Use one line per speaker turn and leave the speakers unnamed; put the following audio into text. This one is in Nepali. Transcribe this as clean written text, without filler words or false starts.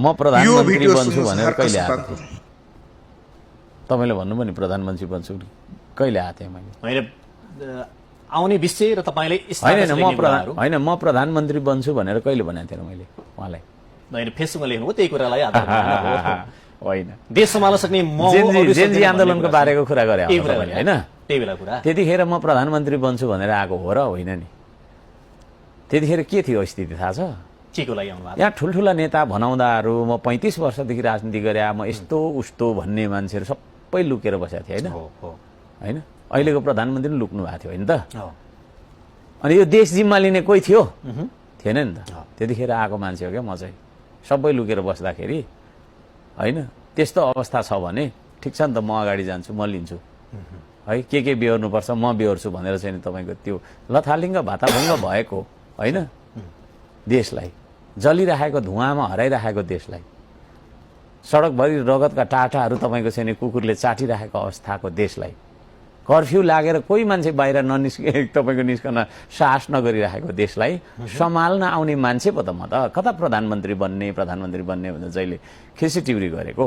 म प्रधानमन्त्री बन्छु भनेर कहिले आएको थिएँ? तपाईँले भन्नुभयो नि प्रधानमन्त्री बन्छु कहिले आएको थिएँ मैले?
मैले आउने विषय र तपाईँले
होइन म प्रधानमन्त्री बन्छु भनेर कहिले भनेको थिएँ मैले उहाँलाई?
मैले फेसबुकमा लेख्नुभयो त्यही कुरालाई
होइन,
देश सम्हाल्न सक्ने
जेनजी आन्दोलनको बारेको कुरा गरे होइन?
त्यही बेला कुरा
त्यतिखेर म प्रधानमन्त्री बन्छु भनेर आएको हो र होइन नि? त्यतिखेर के थियो स्थिति थाहा छ?
के को लागि आउनुभएको?
यहाँ ठुल्ठुला नेता भनाउँदाहरू म 35 वर्षदेखि राजनीति गरे, म यस्तो उस्तो भन्ने मान्छेहरू सबै लुकेर बसेको थिए होइन? अहिलेको प्रधानमन्त्री पनि लुक्नु भएको थियो होइन त? अनि यो देश जिम्मा लिने कोही थियो? थिएन नि त। त्यतिखेर आएको मान्छे हो क्या म चाहिँ। सबै लुकेर बस्दाखेरि होइन त्यस्तो अवस्था छ भने ठिक छ नि त, म अगाडि जान्छु, म लिन्छु है। के बेहोर्नुपर्छ म बेहोर्छु भनेर चाहिँ तपाईँको त्यो लथालिङ्ग भाताभङ्ग भएको होइन, देशलाई जलिरहेको धुवामा हराइरहेको देशलाई, सडकभरि रगतका टाटाहरू तपाईँको चाहिँ कुकुरले चाटिरहेको अवस्थाको देशलाई, कर्फ्यू लागेर कोही मान्छे बाहिर तपाईँको निस्कन साहस नगरिरहेको देशलाई सम्हाल्न आउने मान्छे पो त म त कता प्रधानमन्त्री बन्ने भनेर जहिले खिसी टिउरी गरेको।